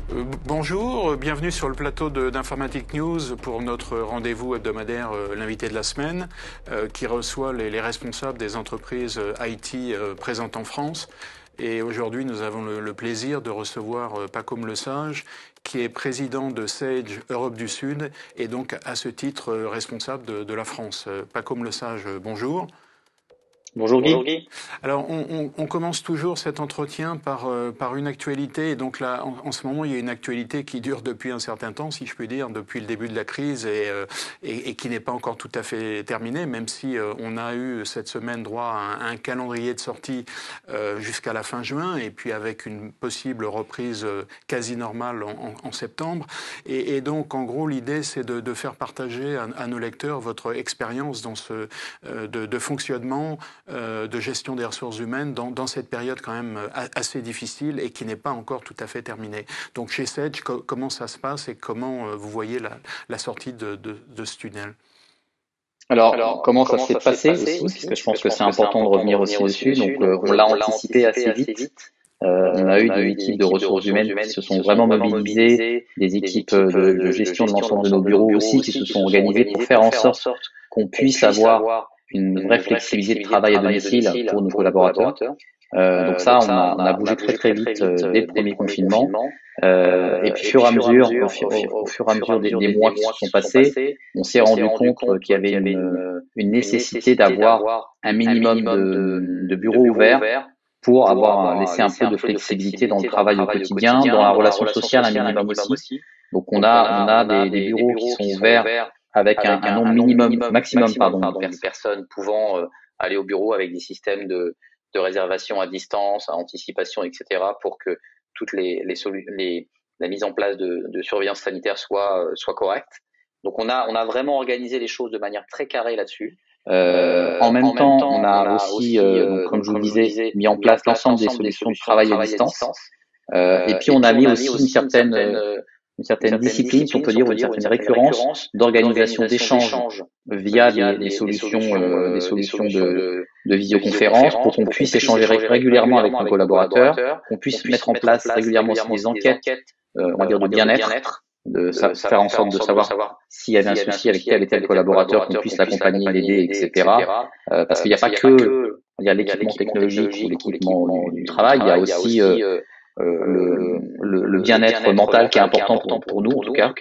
Bonjour, bienvenue sur le plateau d'Informatic News pour notre rendez-vous hebdomadaire, l'invité de la semaine, qui reçoit les responsables des entreprises IT présentes en France. Et aujourd'hui, nous avons le plaisir de recevoir Pacôme Lesage, qui est président de Sage Europe du Sud et donc à ce titre responsable de la France. Pacôme Lesage, bonjour. Bonjour Guy. Alors, on commence toujours cet entretien par une actualité. Et donc là, en ce moment, il y a une actualité qui dure depuis un certain temps, si je puis dire, depuis le début de la crise et qui n'est pas encore tout à fait terminée, même si on a eu cette semaine droit à un calendrier de sortie jusqu'à la fin juin, et puis avec une possible reprise quasi normale en septembre. Et donc, en gros, l'idée, c'est de faire partager à nos lecteurs votre expérience dans de fonctionnement, de gestion des ressources humaines dans cette période quand même assez difficile et qui n'est pas encore tout à fait terminée. Donc chez Sage, comment ça se passe et comment vous voyez la sortie de ce tunnel? Alors, comment ça s'est passé aussi, parce que je pense que c'est important de revenir aussi dessus. Donc, on l'a anticipé assez vite. On a eu des équipes de ressources humaines qui se sont vraiment mobilisées, des équipes de gestion de l'ensemble de nos bureaux aussi qui se sont organisées pour faire en sorte qu'on puisse avoir une vraie flexibilité de travail à domicile pour nos collaborateurs. Donc ça, on a bougé très vite dès le premier confinement. Et puis, au fur et à mesure des mois qui se sont passés, on s'est rendu compte qu'il y avait une nécessité d'avoir un minimum de bureaux ouverts pour avoir laissé un peu de flexibilité dans le travail au quotidien, dans la relation sociale un minimum aussi. Donc on a des bureaux qui sont ouverts avec un nombre maximum de personnes pouvant aller au bureau avec des systèmes de réservation à distance, à anticipation, etc. pour que toutes la mise en place de surveillance sanitaire soit correcte. Donc on a vraiment organisé les choses de manière très carrée là-dessus. En même temps, on a aussi, donc, comme je vous le disais, mis en place l'ensemble des solutions de travail à distance. Et puis on a mis aussi une certaine discipline, si on peut dire, ou une certaine récurrence d'organisation d'échanges via des solutions de visioconférence pour qu'on puisse échanger régulièrement avec nos collaborateurs, qu'on puisse mettre en place régulièrement aussi des enquêtes, on va dire de bien-être, faire en sorte de savoir s'il y avait un souci avec tel et tel collaborateur, qu'on puisse l'accompagner, l'aider, etc. Parce qu'il n'y a pas que l'équipement technologique ou l'équipement du travail, il y a aussi le bien-être mental qui est important pour nous, en tout cas,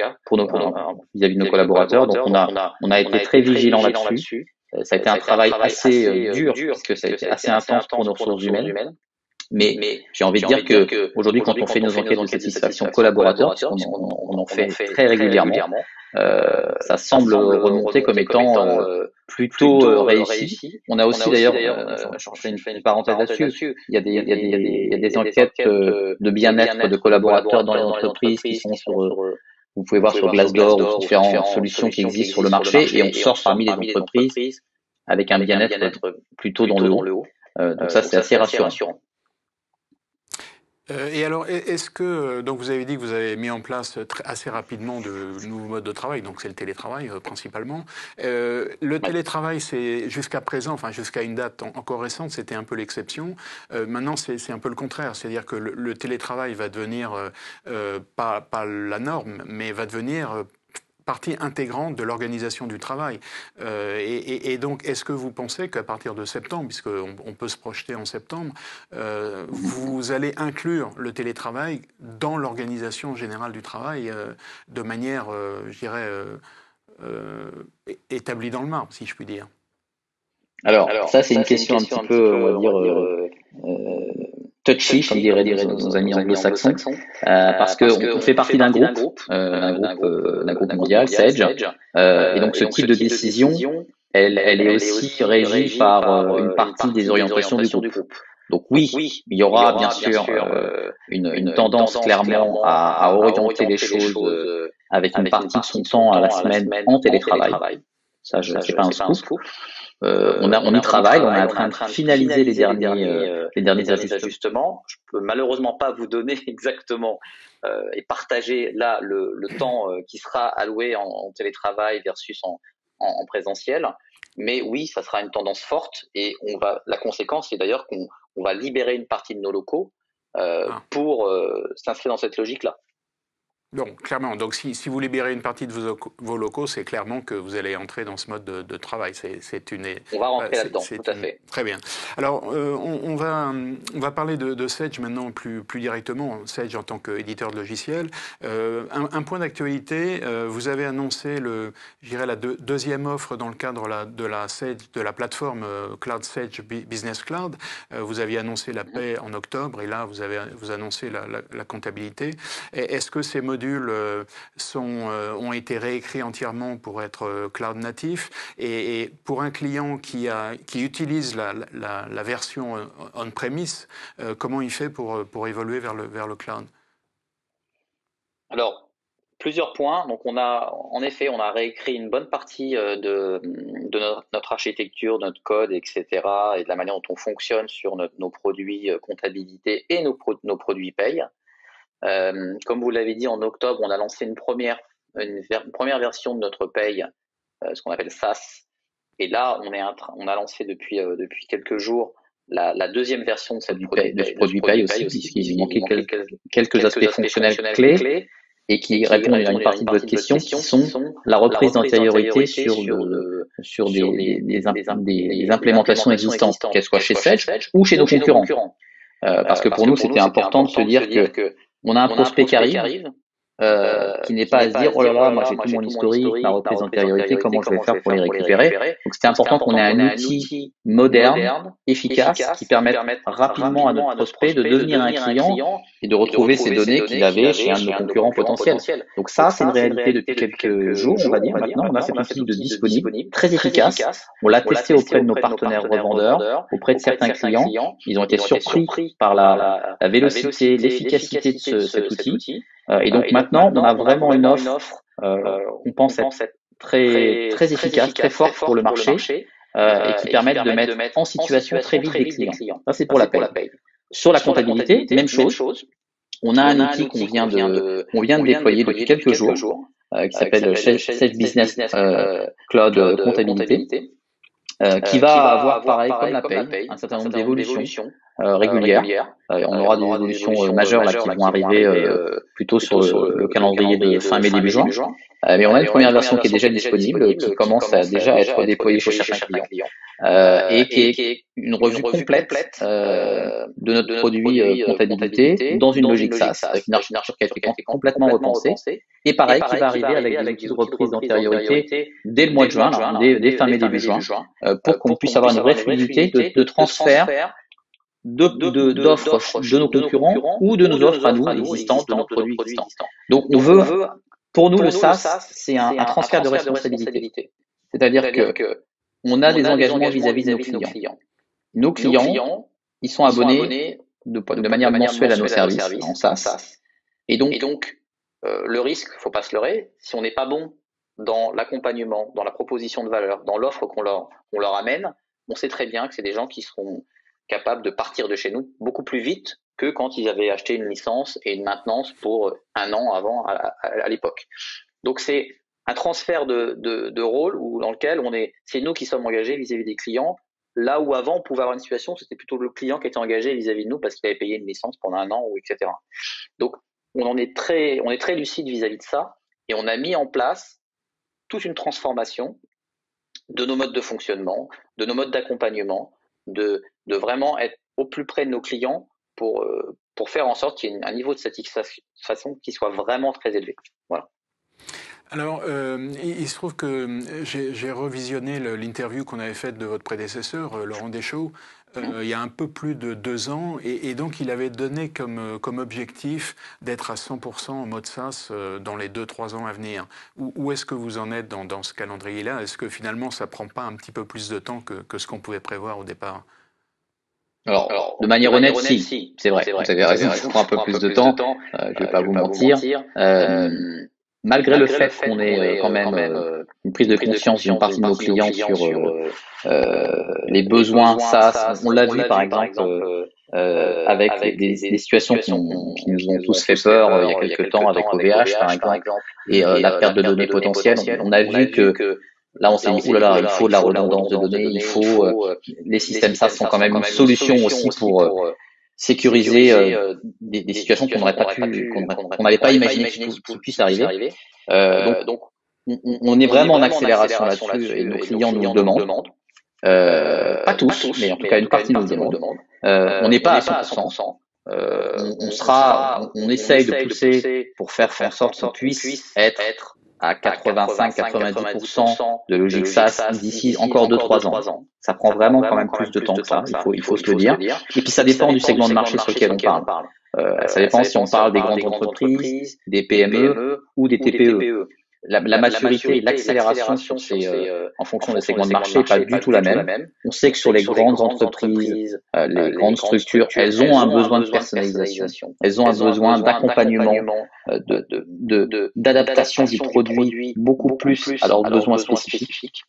vis-à-vis de nos collaborateurs. Donc on a été très vigilants là-dessus. Ça a été un travail assez dur, parce que ça a été assez intense pour nos ressources humaines. Mais j'ai envie de dire que aujourd'hui, quand on fait nos enquêtes de satisfaction collaborateur, parce qu'on en fait très régulièrement, ça semble remonter comme étant plutôt réussi. On a aussi d'ailleurs, je fais une parenthèse là-dessus, il y a des enquêtes de bien-être de collaborateurs dans les entreprises qui sont sur, vous pouvez voir sur Glassdoor ou différentes solutions qui existent sur le marché, et on sort parmi les entreprises avec un bien-être plutôt dans le haut. Donc ça, c'est assez rassurant. Et alors, est-ce que, donc vous avez dit que vous avez mis en place assez rapidement de nouveaux modes de travail, donc c'est le télétravail principalement. Le télétravail, c'est jusqu'à présent, enfin jusqu'à une date encore récente, c'était un peu l'exception. Maintenant, c'est un peu le contraire, c'est-à-dire que le télétravail va devenir pas la norme, mais va devenir partie intégrante de l'organisation du travail. Et donc, est-ce que vous pensez qu'à partir de septembre, puisqu'on peut se projeter en septembre, vous allez inclure le télétravail dans l'organisation générale du travail de manière, je dirais, établie dans le marbre, si je puis dire? Alors ça, c'est une question un petit peu, on va dire, touchy, comme diraient nos amis anglo-saxons, parce qu'on fait partie d'un groupe mondial, Sage, et donc ce type de décision, elle est aussi régie par une partie des orientations du groupe. Donc oui, il y aura bien sûr une tendance clairement à orienter les choses avec une partie de son temps à la semaine en télétravail. Ça, c'est pas un scoop. On y travaille, on est en train de finaliser les derniers ajustements. Je peux malheureusement pas vous donner exactement et partager là le temps qui sera alloué en télétravail versus en présentiel. Mais oui, ça sera une tendance forte, et la conséquence, c'est d'ailleurs qu'on va libérer une partie de nos locaux pour s'inscrire dans cette logique-là. Donc, clairement, donc si vous libérez une partie de vos locaux, c'est clairement que vous allez entrer dans ce mode de travail. On va rentrer là-dedans, tout à fait. Très bien. Alors, on va parler de Sage maintenant plus directement, Sage en tant qu'éditeur de logiciels. Un point d'actualité, vous avez annoncé la deuxième offre dans le cadre de la Sage, de la plateforme Cloud Sage Business Cloud. Vous aviez annoncé la paie en octobre et là, vous annoncez la comptabilité. Est-ce que ces modules ont été réécrits entièrement pour être cloud natif et pour un client qui utilise la version on-premise, comment il fait pour évoluer vers le cloud? Alors, plusieurs points. Donc, on a réécrit une bonne partie de notre architecture, notre code, etc., et de la manière dont on fonctionne sur nos produits comptabilité et nos produits paye. Comme vous l'avez dit, en octobre, on a lancé une première version de notre paye, ce qu'on appelle SaaS. Et là, on a lancé depuis quelques jours la deuxième version de ce produit paye aussi, puisqu'il manquait quelques aspects fonctionnels clés et qui répondent à une partie de votre question, qui sont la reprise d'antériorité sur des implémentations existantes, qu'elles soient chez Sage ou chez nos concurrents. Parce que pour nous, c'était important de se dire que on a un prospect qui arrive, qui n'est pas à se dire oh là là, moi j'ai tout mon historique, ma reprise d'antériorité, comment je vais faire pour les récupérer. Donc c'était important qu'on ait un outil moderne, efficace, qui permette rapidement à notre prospect de devenir un client et de retrouver ces données qu'il avait chez un de nos concurrents potentiels. Donc ça, c'est une réalité depuis quelques jours, on va dire. Maintenant, on a cet outil de disponible, très efficace. On l'a testé auprès de nos partenaires revendeurs, auprès de certains clients. Ils ont été surpris par la vélocité, l'efficacité de cet outil. Et donc maintenant, on a vraiment une offre, on pense être très efficace, très forte pour le marché, et qui permettent de mettre en situation très vite des clients. Ça, c'est pour la paye. Sur la comptabilité, même chose. On a un outil qu'on vient de déployer depuis quelques jours, qui s'appelle Sage Business Cloud Comptabilité, qui va avoir, pareil, comme la paye, un certain nombre d'évolutions régulières. On aura des évolutions majeures là qui vont arriver plutôt sur le calendrier de fin mai début juin. Mais on a une première version qui est déjà disponible, qui commence à déjà être déployée chez certains clients, et qui est une revue complète de notre produit comptabilité dans une logique SaaS, avec une architecture qui a été complètement repensée. Et pareil, qui va arriver avec des outils de reprise d'antériorité dès le mois de juin, dès fin mai début juin, pour qu'on puisse avoir une vraie fluidité de transfert d'offres de nos concurrents ou de nos offres à nous existantes, de nos produits existants. Donc on veut, pour nous le SaaS, c'est un transfert de responsabilité. C'est-à-dire que on a des engagements vis-à-vis de nos clients. Nos clients, ils sont abonnés de manière mensuelle à nos services en SaaS. Et donc le risque, faut pas se leurrer, si on n'est pas bon dans l'accompagnement, dans la proposition de valeur, dans l'offre qu'on leur amène, on sait très bien que c'est des gens qui seront capables de partir de chez nous beaucoup plus vite que quand ils avaient acheté une licence et une maintenance pour un an avant à l'époque. Donc c'est un transfert de rôle dans lequel c'est nous qui sommes engagés vis-à-vis des clients, là où avant on pouvait avoir une situation où c'était plutôt le client qui était engagé vis-à-vis de nous parce qu'il avait payé une licence pendant un an ou etc. Donc on est très lucide vis-à-vis de ça et on a mis en place toute une transformation de nos modes de fonctionnement, de nos modes d'accompagnement, de vraiment être au plus près de nos clients pour faire en sorte qu'il y ait un niveau de satisfaction qui soit vraiment très élevé. Voilà. Alors, il se trouve que j'ai revisionné l'interview qu'on avait faite de votre prédécesseur, Laurent Deschaux, il y a un peu plus de 2 ans, et donc il avait donné comme objectif d'être à 100% en mode SaaS dans les 2-3 ans à venir. Où est-ce que vous en êtes dans ce calendrier-là? Est-ce que finalement ça ne prend pas un petit peu plus de temps que ce qu'on pouvait prévoir au départ? Alors, de manière honnête, si, c'est vrai. Vous avez raison, ça prend un peu plus de temps. Je vais pas vous mentir. Malgré le fait qu'on ait quand même une prise de conscience d'une partie de nos clients sur les besoins SaaS, on l'a vu par exemple avec des situations qui nous ont tous fait peur il y a quelques temps avec OVH par exemple, et la perte de données potentielles. On a vu que là, on s'est dit, oulala, il faut de la redondance de données, les systèmes SaaS sont quand même une solution aussi sécuriser des situations qu'on n'aurait pas qu'on n'avait pas imaginé qu'il puisse arriver. Donc on est vraiment en accélération là-dessus et nos clients nous le demandent. Pas tous, mais en tout cas une partie nous le demande. On n'est pas à 100%. On essaye de pousser pour faire en sorte qu'on puisse être à 85-90% de logique SaaS d'ici encore 2-3 ans. Ça prend vraiment quand même plus de temps que ça, il faut se le dire. Et puis ça dépend du segment de marché sur lequel on parle. Ça dépend si on parle des grandes entreprises, des PME ou des TPE. La maturité et l'accélération en fonction des segments de marché n'est pas du tout la même. On sait que sur les grandes entreprises, les grandes structures, elles ont un besoin de personnalisation. Elles ont un besoin d'accompagnement, d'adaptation du produit beaucoup plus à leurs besoins spécifiques.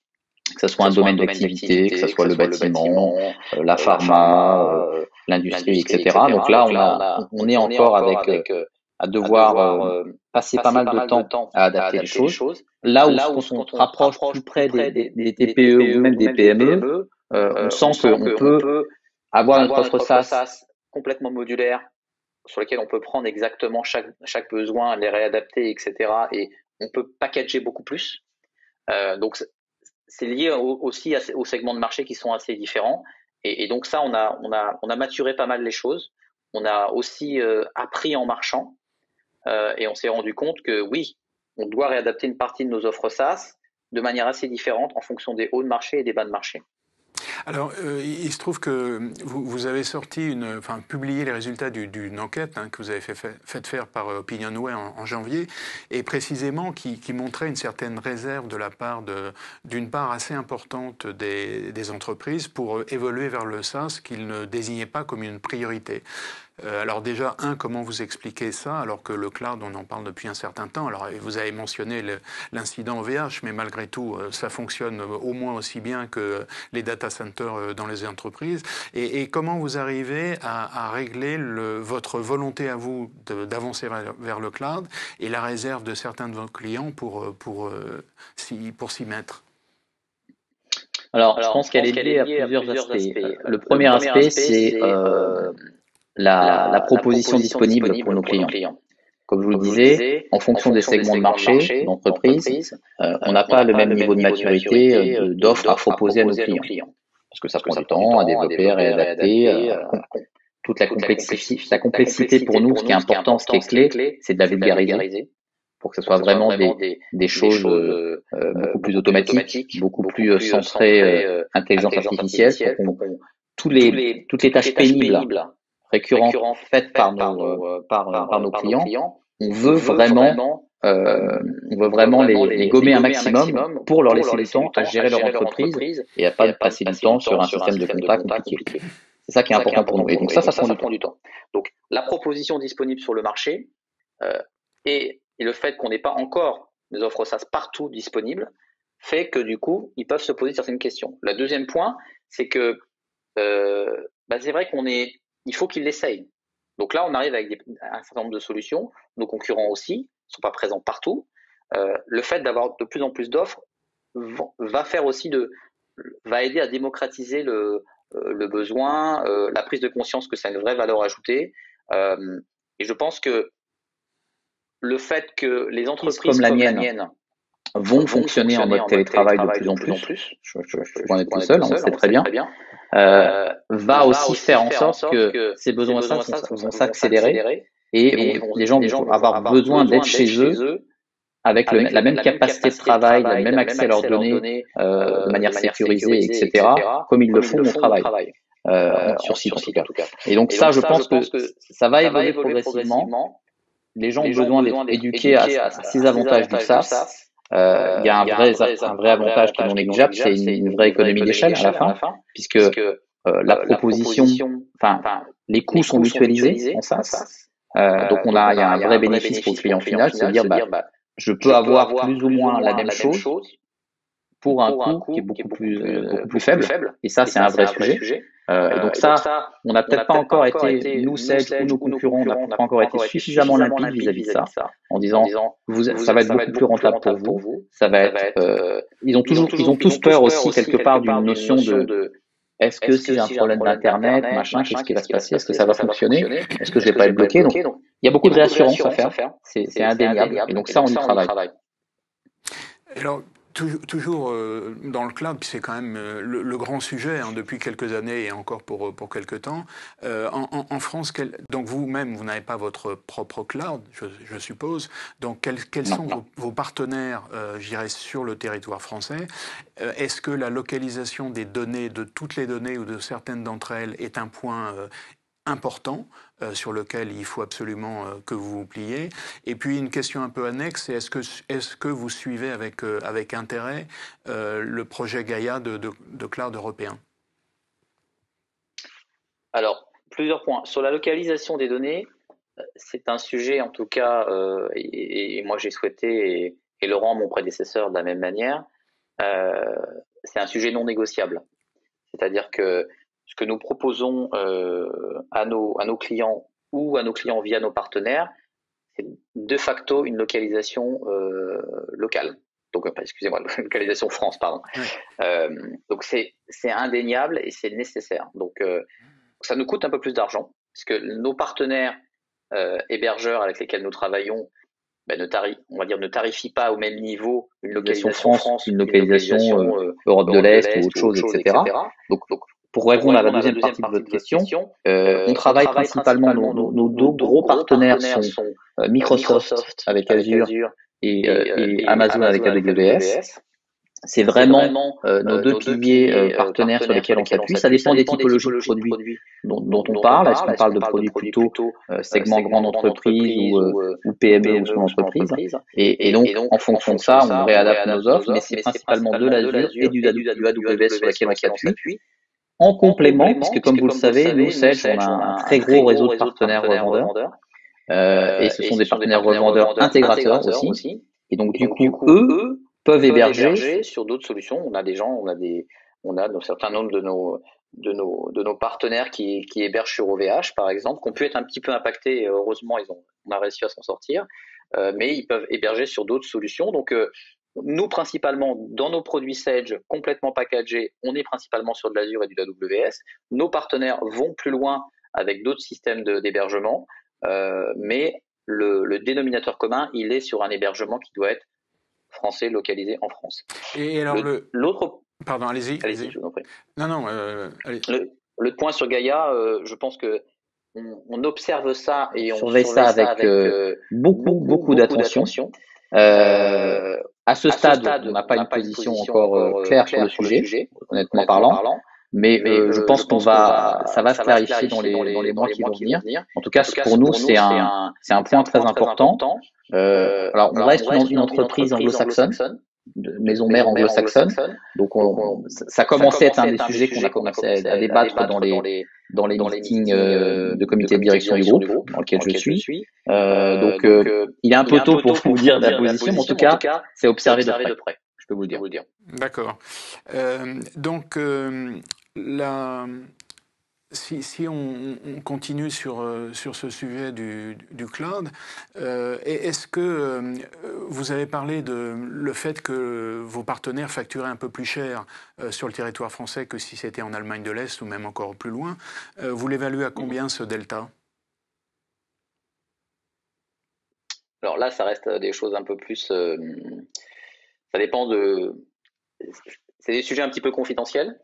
Que ce soit un domaine d'activité, que ce soit le bâtiment, la pharma, l'industrie, etc. Donc là, on est encore à devoir passer pas mal de temps à adapter les choses. Là où on se rapproche plus près des TPE ou même des PME, on sent qu'on peut avoir notre offre SaaS complètement modulaire, sur lequel on peut prendre exactement chaque besoin, les réadapter, etc. Et on peut packager beaucoup plus. Donc c'est lié aussi aux segments de marché qui sont assez différents. Et donc ça, on a maturé pas mal les choses. On a aussi appris en marchant. Et on s'est rendu compte que oui, on doit réadapter une partie de nos offres SaaS de manière assez différente en fonction des hauts de marché et des bas de marché. Alors, il se trouve que vous avez publié les résultats d'une enquête que vous avez fait faire par Opinionway en janvier, et précisément qui montrait une certaine réserve de la part d'une part assez importante des entreprises pour évoluer vers le SaaS qu'ils ne désignaient pas comme une priorité. Alors déjà, comment vous expliquez ça, alors que le cloud, on en parle depuis un certain temps. Alors vous avez mentionné l'incident OVH, mais malgré tout, ça fonctionne au moins aussi bien que les data centers dans les entreprises. Et comment vous arrivez à régler votre volonté à vous d'avancer vers le cloud et la réserve de certains de vos clients pour s'y mettre? Alors, je pense qu'elle est liée à plusieurs aspects. Le premier aspect, c'est la proposition disponible pour nos clients. Comme je vous le disais, en fonction des segments de marché, d'entreprise, on n'a pas le même niveau de maturité d'offres à proposer à nos clients. Parce que ça prend du temps à développer, à réadapter, toute la complexité pour nous, ce qui est important, ce qui est clé, c'est de la vulgariser pour que ce soit vraiment des choses beaucoup plus automatiques, beaucoup plus centrées intelligence artificielle, pour toutes les tâches pénibles récurrentes faites par nos clients, on veut vraiment les gommer un maximum pour leur laisser du temps à gérer leur entreprise et à pas passer du temps sur un système de compta compliqué. C'est ça qui est important pour nous. Et donc ça prend du temps. Donc la proposition disponible sur le marché et le fait qu'on n'ait pas encore des offres SaaS partout disponibles fait que du coup, ils peuvent se poser certaines questions. Le deuxième point, c'est que c'est vrai il faut qu'ils l'essayent. Donc là, on arrive avec un certain nombre de solutions. Nos concurrents aussi ne sont pas présents partout. Le fait d'avoir de plus en plus d'offres va aider à démocratiser le besoin, la prise de conscience que ça a une vraie valeur ajoutée. Et je pense que le fait que les entreprises comme la mienne vont fonctionner en mode télétravail de plus en plus, je peux en être tout seul, on sait très bien, va aussi faire en sorte que ces besoins vont s'accélérer et les gens vont avoir besoin d'être chez eux avec la même capacité de travail, le même accès à leurs données de manière sécurisée, etc., comme ils le font au travail, sur site en tout cas. Et donc ça, je pense que ça va évoluer progressivement. Les gens ont besoin d'être éduqués à ces avantages du SaaS. Il y a un vrai avantage qui est non négligeable, c'est une vraie économie d'échelle à la fin, puisque la proposition, les coûts sont mutualisés en SaaS. Donc il y a un vrai bénéfice pour le client final, c'est de dire je peux avoir plus ou moins la même chose pour un coût qui est beaucoup plus faible. Et ça, c'est un vrai sujet. Et donc ça, on n'a peut-être pas encore été, nous, Sage ou nos concurrents, on n'a pas encore été suffisamment limpide vis-à-vis de ça, en disant, ça va être beaucoup plus rentable pour vous, ça va être, ils ont tous peur aussi quelque part d'une notion est-ce que si j'ai un problème d'internet, machin, qu'est-ce qui va se passer? Est-ce que ça va fonctionner? Est-ce que je vais pas être bloqué? Donc, il y a beaucoup de réassurance à faire. C'est indéniable. Et donc ça, on y travaille. Alors, toujours dans le cloud, c'est quand même le grand sujet depuis quelques années et encore pour quelques temps. En France, donc vous-même, vous n'avez pas votre propre cloud, je suppose. Donc, quels sont vos partenaires, je dirais, sur le territoire français? Est-ce que la localisation des données, de toutes les données ou de certaines d'entre elles, est un point important sur lequel il faut absolument que vous vous pliez. Et puis une question un peu annexe, c'est est-ce que vous suivez avec intérêt le projet Gaïa de cloud européen? Alors, plusieurs points. Sur la localisation des données, c'est un sujet en tout cas, et moi j'ai souhaité, et Laurent, mon prédécesseur, de la même manière, c'est un sujet non négociable. C'est-à-dire que ce que nous proposons à nos clients ou à nos clients via nos partenaires, c'est de facto une localisation locale. Donc, excusez-moi, localisation France, pardon. Ouais. Donc c'est indéniable et c'est nécessaire. Donc ça nous coûte un peu plus d'argent, parce que nos partenaires hébergeurs avec lesquels nous travaillons ne tarifient pas au même niveau une localisation France, une localisation Europe de l'Est ou autre chose, etc. Donc, pour répondre à la deuxième partie de votre question, on travaille principalement, nos deux gros partenaires sont Microsoft avec Azure et Amazon avec AWS. C'est vraiment nos deux piliers partenaires sur lesquels on s'appuie. Ça dépend des typologies de produits dont on parle. Est-ce qu'on parle de produits plutôt segment grande entreprise ou PME ou son entreprise? Et donc, en fonction de ça, on réadapte nos offres, mais c'est principalement de l'Azure et du AWS sur lesquels on s'appuie. En complément, puisque comme vous le savez, nous, Sage, on a un très gros réseau de partenaires revendeurs. Et ce sont des partenaires revendeurs intégrateurs aussi. Et donc, du coup, eux peuvent héberger sur d'autres solutions. On a un certain nombre de nos partenaires qui hébergent sur OVH, par exemple, qui ont pu être un petit peu impactés. Et heureusement, on a réussi à s'en sortir. Mais ils peuvent héberger sur d'autres solutions. Donc, nous, principalement, dans nos produits Sage complètement packagés, on est principalement sur de l'Azure et du AWS. Nos partenaires vont plus loin avec d'autres systèmes d'hébergement, mais le dénominateur commun, il est sur un hébergement qui doit être français, localisé en France. Et alors l'autre... Pardon, allez-y. Allez-y, je vous en prie. Non, allez. Le point sur Gaïa, je pense que on observe ça et on surveille ça avec beaucoup d'attention. À ce stade, on n'a pas une position encore claire sur le sujet, honnêtement parlant. Mais je pense ça va se clarifier dans les mois qui vont venir. En tout cas, pour nous, c'est un point très important. Alors, on reste une entreprise anglo-saxonne, de maison mère anglo-saxonne. Donc, ça commençait à être un des sujets qu'on a commencé à débattre dans les meetings de comité de direction du groupe, dans lequel je suis. Donc, il est un peu tôt pour vous dire la position, mais en tout cas, c'est observé de près. Je peux vous le dire. D'accord. Donc, si on continue sur ce sujet du cloud, est-ce que vous avez parlé de le fait que vos partenaires facturaient un peu plus cher sur le territoire français que si c'était en Allemagne de l'Est ou même encore plus loin? Vous l'évaluez à combien ce delta? Alors là, ça reste des choses un peu plus... ça dépend c'est des sujets un petit peu confessionnels.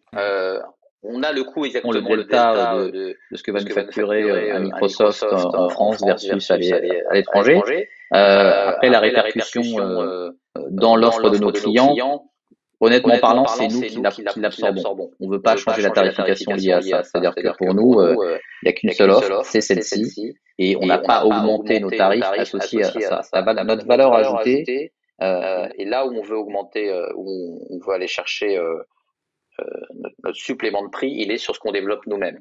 On a le coût exactement le delta de ce que va nous facturer à Microsoft en France versus à l'étranger. Après, la répercussion dans l'offre de nos clients, honnêtement parlant, c'est nous qui l'absorbons. On ne veut pas changer la tarification liée à ça. C'est-à-dire que pour nous, il n'y a qu'une seule offre, c'est celle-ci, et on n'a pas augmenté nos tarifs associés à ça. Ça va dans notre valeur ajoutée. Et là où on veut augmenter, où on veut aller chercher notre supplément de prix, il est sur ce qu'on développe nous-mêmes.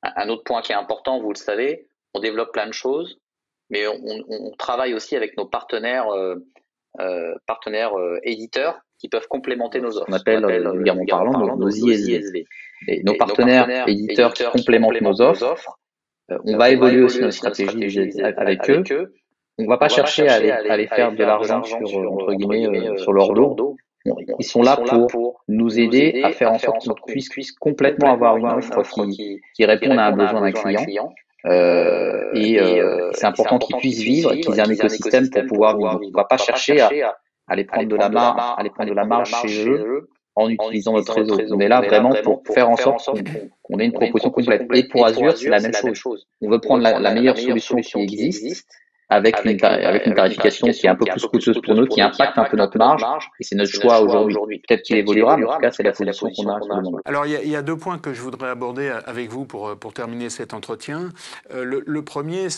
Un autre point qui est important, vous le savez, on développe plein de choses, mais on travaille aussi avec nos partenaires éditeurs qui peuvent complémenter nos offres. On appelle, vulgairement parlant, nos ISV. Et nos partenaires éditeurs qui complémentent nos offres, on va évoluer aussi notre stratégie avec eux. On ne va pas chercher à aller faire de l'argent sur, entre guillemets, sur leur dos. Ils sont là pour nous aider à faire en sorte qu'on puisse complètement avoir une offre qui réponde à un besoin d'un client. C'est important qu'ils puissent vivre, qu'ils aient un écosystème pour pouvoir vivre. Donc, on va pas chercher à aller prendre de la marge chez eux en utilisant notre réseau. On est là vraiment pour faire en sorte qu'on ait une proposition complète. Et pour Azure, c'est la même chose. On veut prendre la meilleure solution qui existe avec une tarification qui est un peu plus coûteuse pour nous, qui impacte un peu notre marge, et c'est notre choix aujourd'hui. Peut-être qu'il évoluera, mais en tout cas, c'est la position qu'on a sur le moment. Alors, il y a 2 points que je voudrais aborder avec vous pour terminer cet entretien. Le premier,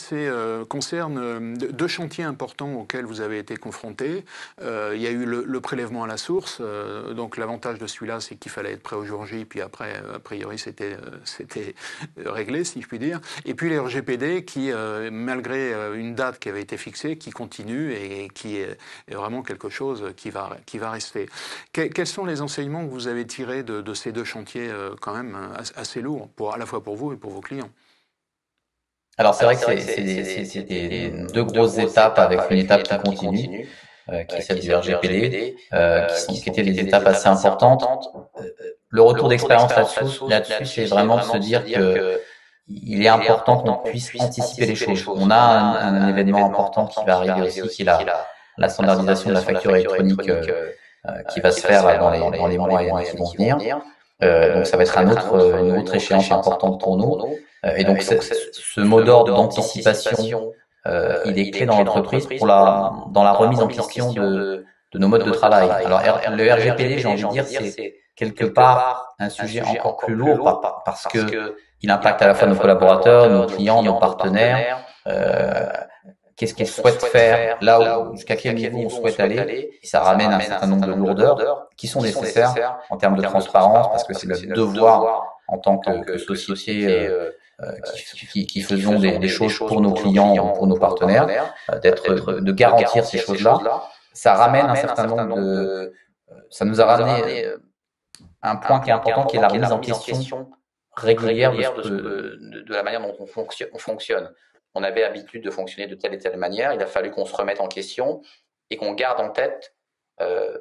concerne 2 chantiers importants auxquels vous avez été confrontés. Il y a eu le prélèvement à la source. Donc, l'avantage de celui-là, c'est qu'il fallait être prêt au jour J, puis après, a priori, c'était réglé, si je puis dire. Et puis, les RGPD qui, malgré une date qui avait été fixée, qui continue et qui est vraiment quelque chose qui va rester. Quels sont les enseignements que vous avez tirés de ces 2 chantiers quand même assez lourds, à la fois pour vous et pour vos clients? Alors c'est vrai que c'était 2 grosses étapes avec une étape qui continue, qui est celle du RGPD, qui étaient des étapes assez importantes. Le retour d'expérience là-dessus, c'est vraiment de se dire que il est important qu'on puisse anticiper les choses. On a un événement important qui va arriver aussi, qui est la standardisation de la facture électronique qui va se faire dans les mois et années qui vont venir. Donc ça va être une autre échéance importante pour nous. Et donc ce mot d'ordre d'anticipation, il est clé dans l'entreprise dans la remise en question de nos modes de travail. Alors le RGPD, j'ai envie de dire, c'est quelque part un sujet encore plus lourd parce que il impacte à la fois nos collaborateurs, nos clients, nos partenaires. Qu'est-ce qu'ils souhaitent faire, jusqu'à quel niveau on souhaite aller, et ça ramène un certain nombre de lourdeurs qui sont nécessaires en termes de transparence, parce que c'est le devoir en tant que société qui faisons des choses pour nos clients, pour nos partenaires, de garantir ces choses-là. Ça ramène un certain nombre ça nous a ramené un point qui est important, qui est la remise en question régulière de la manière dont on fonctionne. On avait l'habitude de fonctionner de telle et telle manière. Il a fallu qu'on se remette en question et qu'on garde en tête,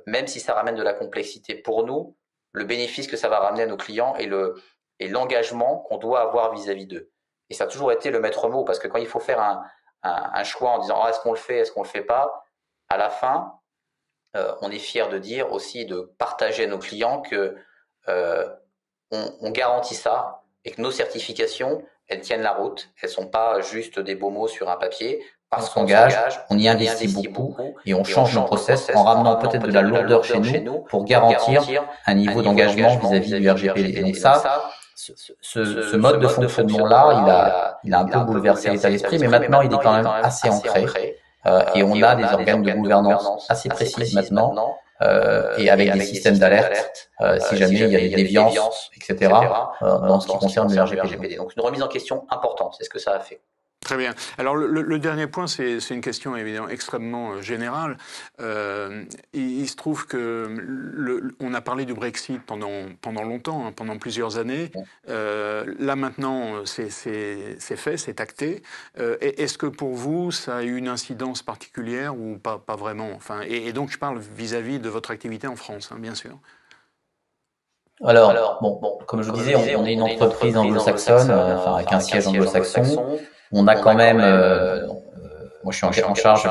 même si ça ramène de la complexité pour nous, le bénéfice que ça va ramener à nos clients et l'engagement qu'on doit avoir vis-à-vis d'eux. Et ça a toujours été le maître mot, parce que quand il faut faire un choix en disant est-ce qu'on le fait, est-ce qu'on le fait pas, à la fin, on est fier de dire aussi, de partager à nos clients que on garantit ça et que nos certifications, elles tiennent la route. Elles sont pas juste des beaux mots sur un papier. Parce qu'on s'engage, on y investit beaucoup et on change nos process en ramenant peut-être de la lourdeur chez nous pour garantir un niveau d'engagement vis-à-vis du RGPD. Et donc ce mode de fonctionnement-là, il a un peu bouleversé l'état d'esprit, mais maintenant il est quand même assez ancré. Et on a des organes de gouvernance assez précis maintenant, et avec des systèmes d'alerte si jamais il y a des déviances, etc. Dans ce qui concerne le RGPD. Donc une remise en question importante, c'est ce que ça a fait. Très bien. Alors le dernier point, c'est une question évidemment extrêmement générale. Il se trouve que on a parlé du Brexit pendant longtemps, pendant plusieurs années. Là maintenant, c'est fait, c'est acté. Est-ce que pour vous, ça a eu une incidence particulière ou pas vraiment? Enfin, et donc je parle vis-à-vis de votre activité en France, bien sûr. Alors, bon, comme je vous disais, on est une entreprise anglo-saxonne, avec un siège anglo-saxon. On a quand même, moi je suis en charge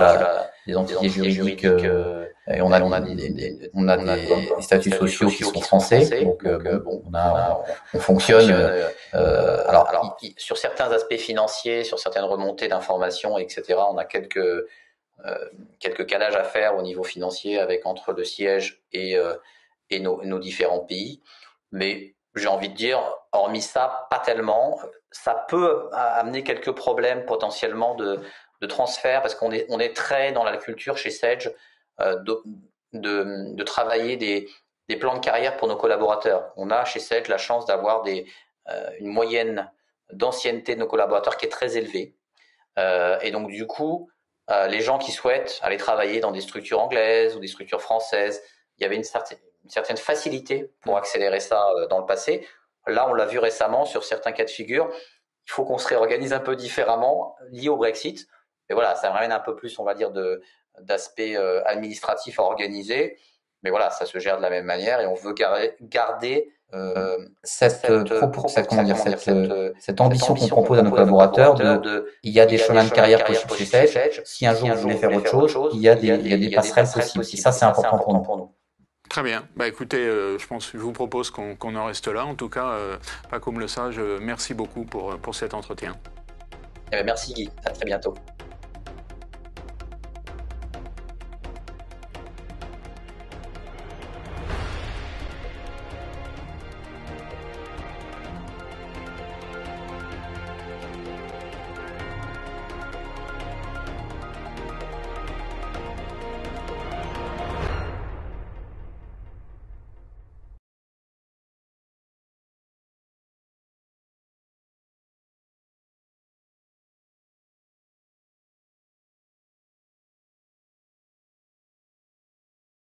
des entités juridiques, et on a des statuts sociaux qui sont français, donc on fonctionne. Alors, sur certains aspects financiers, sur certaines remontées d'informations, etc., on a quelques calages à faire au niveau financier entre le siège et nos différents pays, mais j'ai envie de dire, hormis ça, pas tellement. Ça peut amener quelques problèmes potentiellement de transfert, parce qu'on est très dans la culture chez Sage de travailler des plans de carrière pour nos collaborateurs. On a chez Sage la chance d'avoir une moyenne d'ancienneté de nos collaborateurs qui est très élevée. Et donc du coup, les gens qui souhaitent aller travailler dans des structures anglaises ou des structures françaises, il y avait une certaine facilité pour accélérer ça dans le passé. Là, on l'a vu récemment sur certains cas de figure. Il faut qu'on se réorganise un peu différemment lié au Brexit. Et voilà, ça ramène un peu plus, on va dire, d'aspect administratif à organiser. Mais voilà, ça se gère de la même manière et on veut garder cette ambition qu'on propose à nos collaborateurs il y a des chemins de carrière possibles chez Sage. Si un jour vous voulez faire autre chose, il y a des passerelles possibles. Et ça, c'est important pour nous. Très bien. Écoutez, je vous propose qu'on en reste là. En tout cas, Paco Le Sage, merci beaucoup pour cet entretien. Merci Guy. À très bientôt.